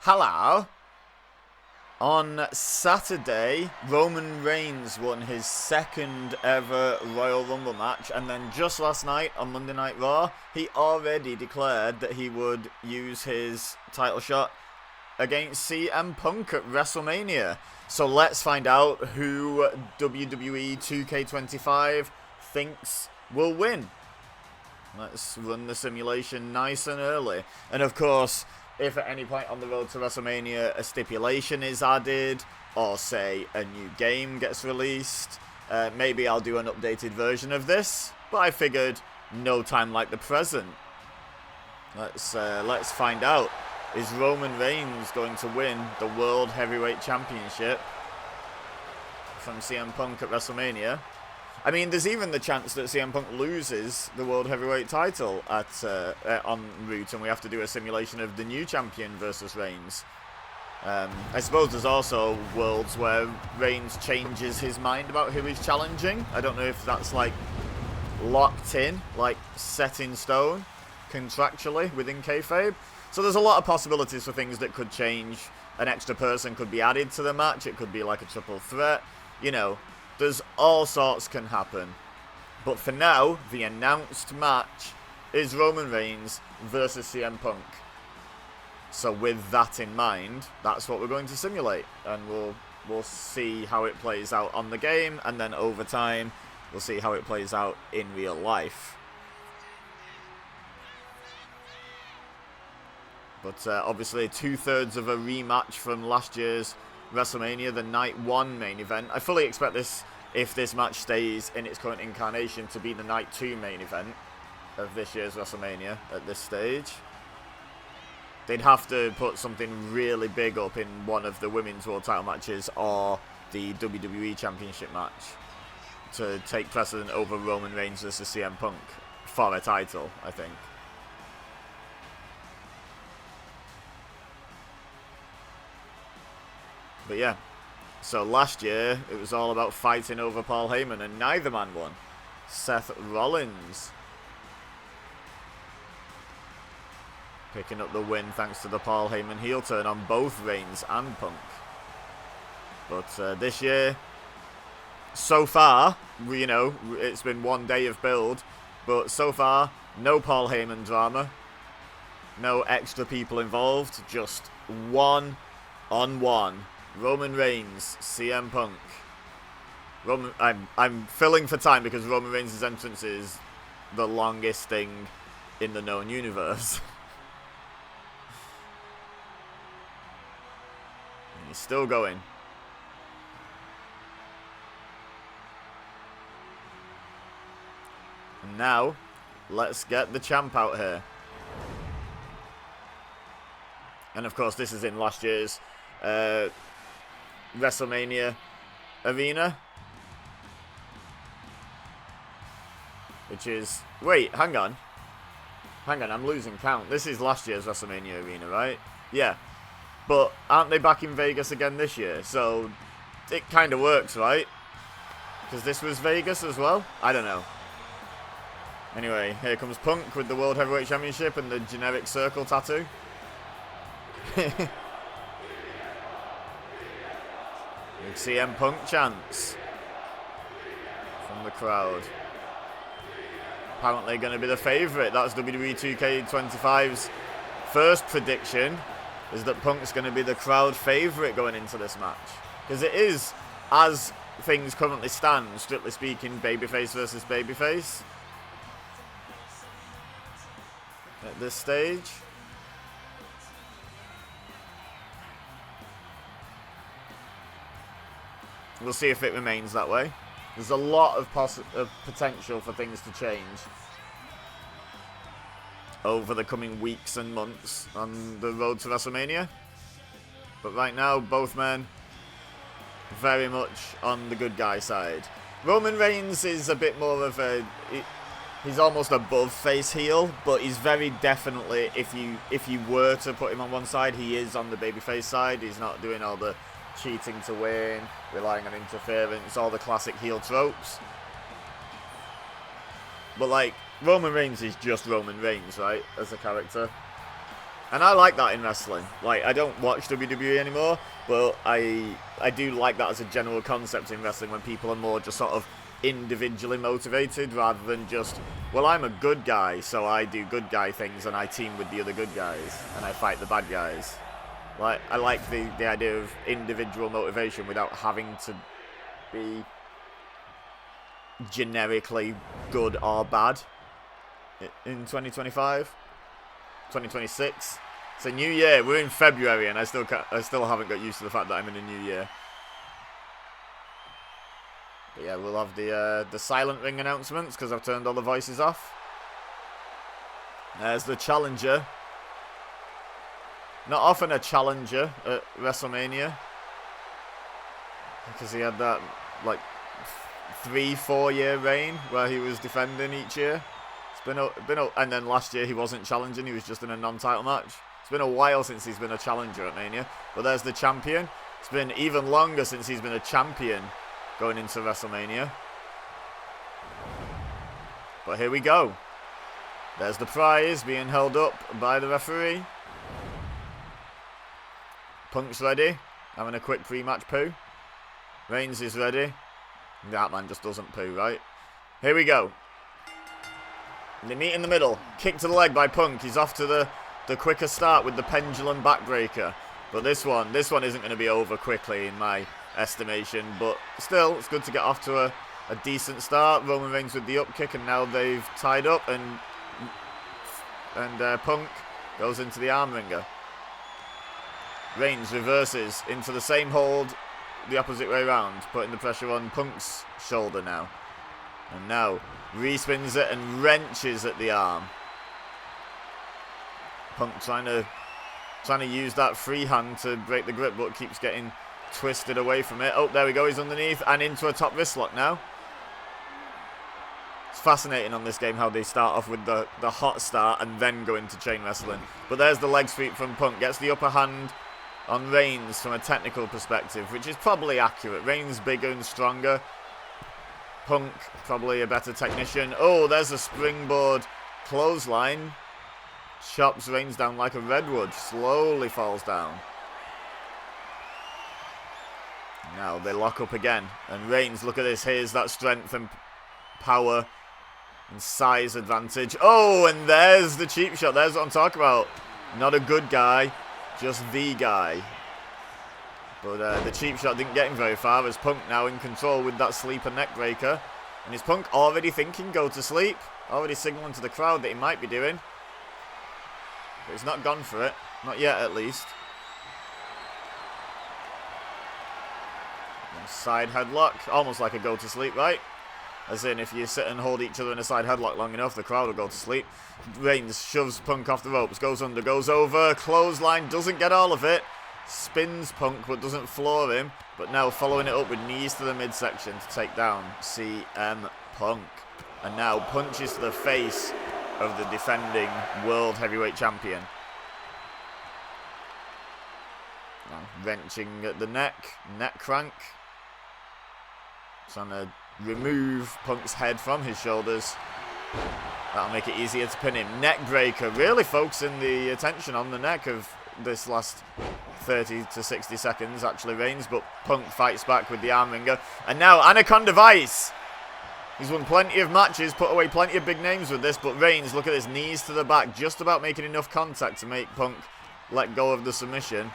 Hello. On Saturday, Roman Reigns won his second ever Royal Rumble match, and then just last night on Monday Night Raw, he already declared that he would use his title shot against CM Punk at WrestleMania. So let's find out who WWE 2K25 thinks will win. Let's run the simulation nice and early. And of course, if at any point on the road to WrestleMania a stipulation is added, or say a new game gets released, maybe I'll do an updated version of this, but I figured no time like the present. Let's find out. Is Roman Reigns going to win the World Heavyweight Championship from CM Punk at WrestleMania? I mean, there's even the chance that CM Punk loses the World Heavyweight title en route, and we have to do a simulation of the new champion versus Reigns. I suppose there's also worlds where Reigns changes his mind about who he's challenging. I don't know if that's like locked in, like set in stone, contractually within kayfabe. So there's a lot of possibilities for things that could change. An extra person could be added to the match. It could be like a triple threat. You know, there's all sorts can happen. But for now, the announced match is Roman Reigns versus CM Punk. So with that in mind, that's what we're going to simulate. And we'll see how it plays out on the game. And then over time, we'll see how it plays out in real life. But obviously 2/3 of a rematch from last year's WrestleMania, the Night 1 main event. I fully expect this, if this match stays in its current incarnation, to be the Night 2 main event of this year's WrestleMania at this stage. They'd have to put something really big up in one of the women's world title matches or the WWE Championship match to take precedent over Roman Reigns versus CM Punk for a title, I think. But yeah, so last year it was all about fighting over Paul Heyman, and neither man won. Seth Rollins picking up the win thanks to the Paul Heyman heel turn on both Reigns and Punk. But this year, so far, you know, it's been one day of build, but so far, no Paul Heyman drama, no extra people involved, just one-on-one. Roman Reigns, CM Punk. I'm filling for time because Roman Reigns' entrance is the longest thing in the known universe. And he's still going. And now, let's get the champ out here. And of course, this is in last year's WrestleMania arena, which is, wait, hang on, I'm losing count. This is last year's WrestleMania arena, right? Yeah, but aren't they back in Vegas again this year? So it kind of works, right? Because this was Vegas as well. I don't know. Anyway, here comes Punk with the World Heavyweight Championship and the generic circle tattoo. CM Punk chants from the crowd. Apparently going to be the favourite. That's WWE 2K25's first prediction, is that Punk's going to be the crowd favourite going into this match. Because it is, as things currently stand, strictly speaking, babyface versus babyface at this stage. We'll see if it remains that way. There's a lot of potential for things to change over the coming weeks and months on the road to WrestleMania. But right now, both men very much on the good guy side. Roman Reigns is a bit more of a... He's almost above face heel, but he's very definitely, if you were to put him on one side, he is on the babyface side. He's not doing all the cheating to win, relying on interference, all the classic heel tropes. But like, Roman Reigns is just Roman Reigns, right, as a character. And I like that in wrestling. Like, I don't watch WWE anymore, but I do like that as a general concept in wrestling, when people are more just sort of individually motivated rather than just, well, I'm a good guy, so I do good guy things and I team with the other good guys and I fight the bad guys. Like, I like the idea of individual motivation without having to be generically good or bad in 2025, 2026. It's a new year. We're in February, and I still haven't got used to the fact that I'm in a new year. But yeah, we'll have the silent ring announcements because I've turned all the voices off. There's the challenger. Not often a challenger at WrestleMania, because he had that like 3-4 year reign where he was defending each year. And then last year he wasn't challenging, he was just in a non-title match. It's been a while since he's been a challenger at Mania. But there's the champion. It's been even longer since he's been a champion going into WrestleMania. But here we go. There's the prize being held up by the referee. Punk's ready, having a quick pre-match poo. Reigns is ready. That man just doesn't poo, right? Here we go. They meet in the middle. Kick to the leg by Punk. He's off to the quicker start with the pendulum backbreaker. But this one isn't going to be over quickly in my estimation. But still, it's good to get off to a decent start. Roman Reigns with the up kick, and now they've tied up, and Punk goes into the arm wringer. Reigns reverses into the same hold the opposite way around, putting the pressure on Punk's shoulder now. And now respins it and wrenches at the arm. Punk trying to use that free hand to break the grip, but keeps getting twisted away from it. Oh, there we go, he's underneath and into a top wrist lock now. It's fascinating on this game how they start off with the hot start and then go into chain wrestling. But there's the leg sweep from Punk, gets the upper hand on Reigns from a technical perspective, which is probably accurate. Reigns bigger and stronger. Punk probably a better technician. Oh, there's a springboard clothesline. Chops Reigns down like a redwood. Slowly falls down. Now they lock up again. And Reigns, look at this. Here's that strength and power and size advantage. Oh, and there's the cheap shot. There's what I'm talking about. Not a good guy. Just the guy. But the cheap shot didn't get him very far, as Punk now in control with that sleeper neck breaker. And is Punk already thinking go to sleep? Already signaling to the crowd that he might be doing. But he's not gone for it. Not yet, at least. And side headlock. Almost like a go to sleep, right? As in, if you sit and hold each other in a side headlock long enough, the crowd will go to sleep. Reigns shoves Punk off the ropes, goes under, goes over, clothesline, doesn't get all of it. Spins Punk, but doesn't floor him. But now following it up with knees to the midsection to take down CM Punk. And now punches to the face of the defending World Heavyweight Champion. Now wrenching at the neck crank. Trying to remove Punk's head from his shoulders. That'll make it easier to pin him. Neck breaker, really focusing the attention on the neck of this last 30 to 60 seconds, actually, Reigns. But Punk fights back with the arm wringer. And now Anaconda Vice. He's won plenty of matches, put away plenty of big names with this. But Reigns, look at this, knees to the back, just about making enough contact to make Punk let go of the submission.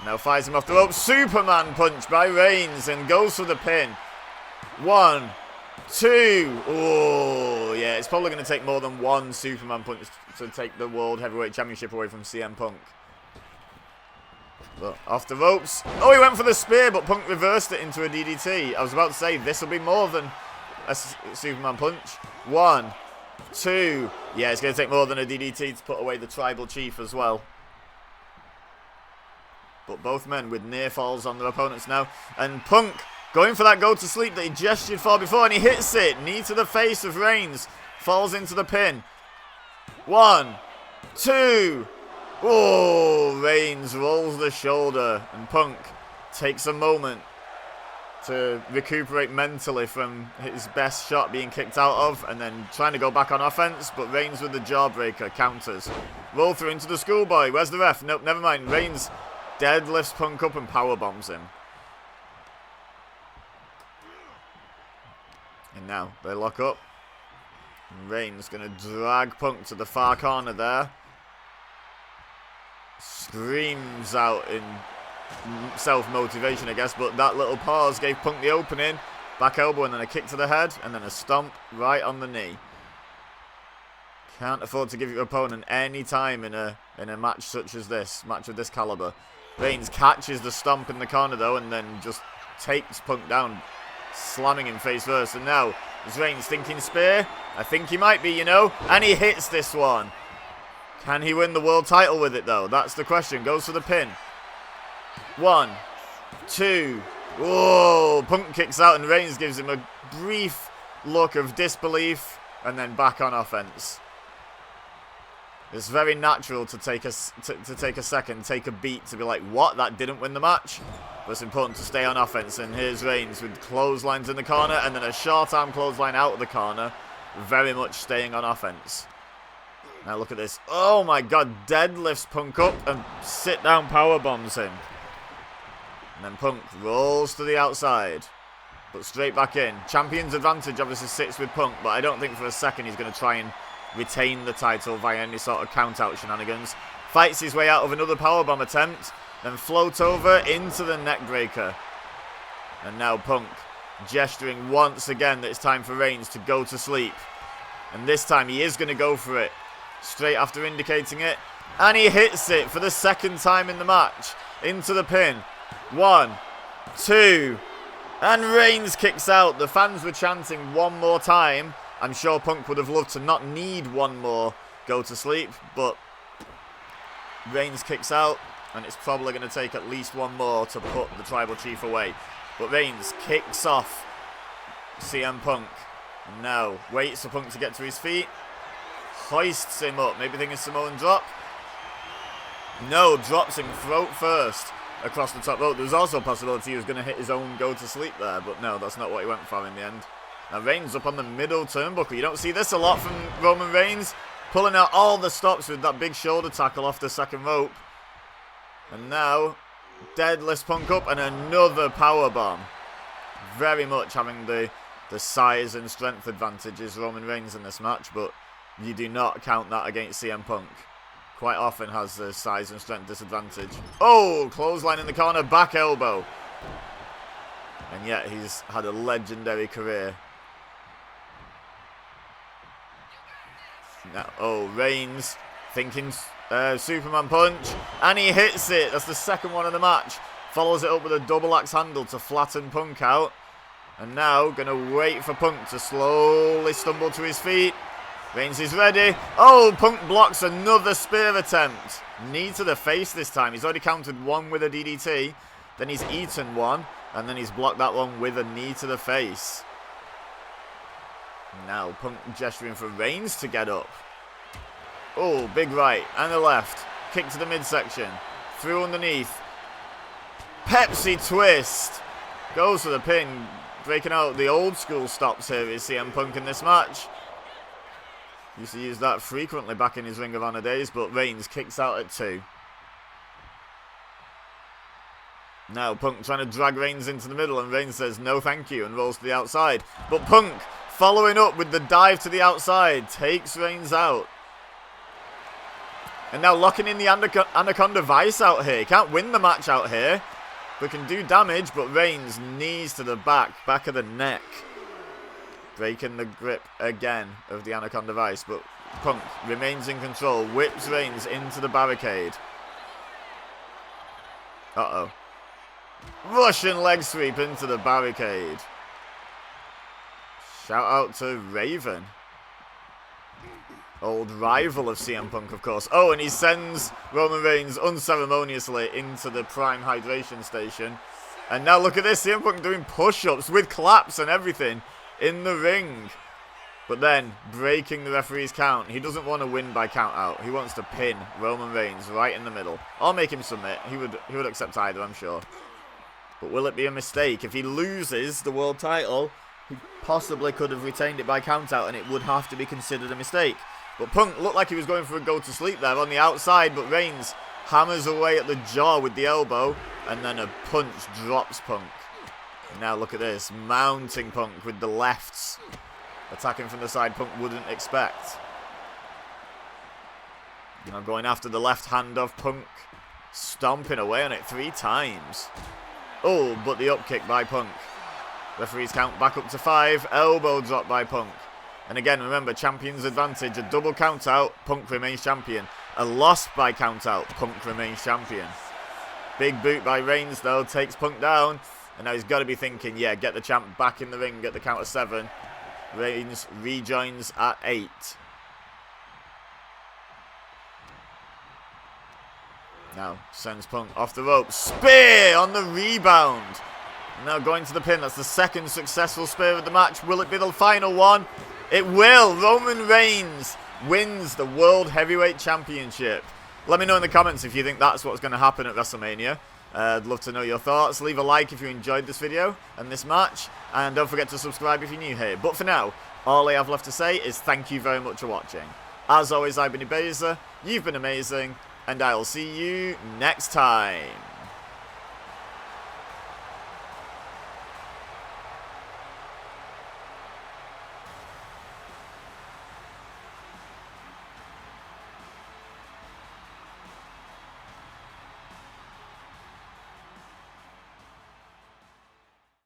Now fires him off the rope. Superman punch by Reigns and goes for the pin. 1, 2. Oh, yeah, it's probably going to take more than one Superman punch to take the World Heavyweight Championship away from CM Punk. But off the ropes. Oh, he went for the spear, but Punk reversed it into a DDT. I was about to say, this will be more than a Superman punch. 1, 2. Yeah, it's going to take more than a DDT to put away the Tribal Chief as well. But both men with near falls on their opponents now. And Punk going for that go to sleep that he gestured for before, and he hits it. Knee to the face of Reigns. Falls into the pin. 1, 2. Oh, Reigns rolls the shoulder, and Punk takes a moment to recuperate mentally from his best shot being kicked out of, and then trying to go back on offense, but Reigns with the jawbreaker counters. Roll through into the schoolboy. Where's the ref? Nope, never mind. Reigns deadlifts Punk up and power bombs him. And now they lock up. And Reigns going to drag Punk to the far corner there. Screams out in self-motivation, I guess, but that little pause gave Punk the opening. Back elbow and then a kick to the head, and then a stomp right on the knee. Can't afford to give your opponent any time in a match such as this, match of this caliber. Reigns catches the stomp in the corner though, and then just takes Punk down, slamming him face first. And now is Reigns thinking spear? I think he might be, you know, and he hits this one. Can he win the world title with it though? That's the question. Goes for the pin. 1, 2. Whoa! Punk kicks out and Reigns gives him a brief look of disbelief and then back on offense. It's very natural to take a second, take a beat to be like, what? That didn't win the match? But it's important to stay on offense. And here's Reigns with clotheslines in the corner and then a short arm clothesline out of the corner. Very much staying on offense. Now look at this. Oh my god, deadlifts Punk up and sit down power bombs him. And then Punk rolls to the outside, but straight back in. Champion's advantage obviously sits with Punk, but I don't think for a second he's going to try and retain the title via any sort of count-out shenanigans. Fights his way out of another powerbomb attempt, then floats over into the neckbreaker. And now Punk gesturing once again that it's time for Reigns to go to sleep. And this time he is going to go for it, straight after indicating it. And he hits it for the second time in the match, into the pin. 1, 2, and Reigns kicks out. The fans were chanting one more time. I'm sure Punk would have loved to not need one more go to sleep, but Reigns kicks out, and it's probably going to take at least one more to put the Tribal Chief away. But Reigns kicks off CM Punk. Now waits for Punk to get to his feet, hoists him up, maybe thinking Samoan drop. No, drops him throat first across the top rope. There was also a possibility he was going to hit his own go to sleep there, but no, that's not what he went for in the end. Now Reigns up on the middle turnbuckle. You don't see this a lot from Roman Reigns, pulling out all the stops with that big shoulder tackle off the second rope. And now deadlifts Punk up and another powerbomb. Very much having the size and strength advantage is Roman Reigns in this match, but you do not count that against CM Punk. Quite often has the size and strength disadvantage. Oh, clothesline in the corner, back elbow. And yet he's had a legendary career. Now, oh, Reigns thinking Superman punch, and he hits it. That's the second one of the match. Follows it up with a double axe handle to flatten Punk out. And now going to wait for Punk to slowly stumble to his feet. Reigns is ready. Oh, Punk blocks another spear attempt. Knee to the face this time. He's already countered one with a DDT. Then he's eaten one. And then he's blocked that one with a knee to the face. Now Punk gesturing for Reigns to get up. Oh, big right and the left. Kick to the midsection. Through underneath. Pepsi twist. Goes for the pin. Breaking out the old school stops here is CM Punk in this match. Used to use that frequently back in his Ring of Honor days, but Reigns kicks out at 2. Now Punk trying to drag Reigns into the middle, and Reigns says no thank you and rolls to the outside. But Punk following up with the dive to the outside takes Reigns out. And now locking in the Anaconda Vice out here. Can't win the match out here, but can do damage. But Reigns knees to the back of the neck. Breaking the grip again of the Anaconda Vice, but Punk remains in control, whips Reigns into the barricade. Uh-oh. Russian leg sweep into the barricade. Shout out to Raven. Old rival of CM Punk, of course. Oh, and he sends Roman Reigns unceremoniously into the Prime Hydration Station. And now look at this, CM Punk doing push-ups with claps and everything in the ring, but then breaking the referee's count. He doesn't want to win by count out. He wants to pin Roman Reigns right in the middle, or make him submit. He would accept either, I'm sure. But will it be a mistake? If he loses the world title, he possibly could have retained it by countout, and it would have to be considered a mistake. But Punk looked like he was going for a go to sleep there on the outside, but Reigns hammers away at the jaw with the elbow, and then a punch drops Punk. Now look at this, mounting Punk with the lefts. Attacking from the side Punk wouldn't expect. Now going after the left hand of Punk. Stomping away on it 3 times. Oh, but the up kick by Punk. Referee's count back up to 5. Elbow drop by Punk. And again, remember, champion's advantage. A double count out, Punk remains champion. A loss by count out, Punk remains champion. Big boot by Reigns, though, takes Punk down. And now he's got to be thinking, yeah, get the champ back in the ring at the count of 7. Reigns rejoins at 8. Now sends Punk off the ropes. Spear on the rebound. Now going to the pin. That's the second successful spear of the match. Will it be the final one? It will. Roman Reigns wins the World Heavyweight Championship. Let me know in the comments if you think that's what's going to happen at WrestleMania. I'd love to know your thoughts. Leave a like if you enjoyed this video and this match. And don't forget to subscribe if you're new here. But for now, all I have left to say is thank you very much for watching. As always, I've been PokÉBEZA. You've been amazing. And I'll see you next time.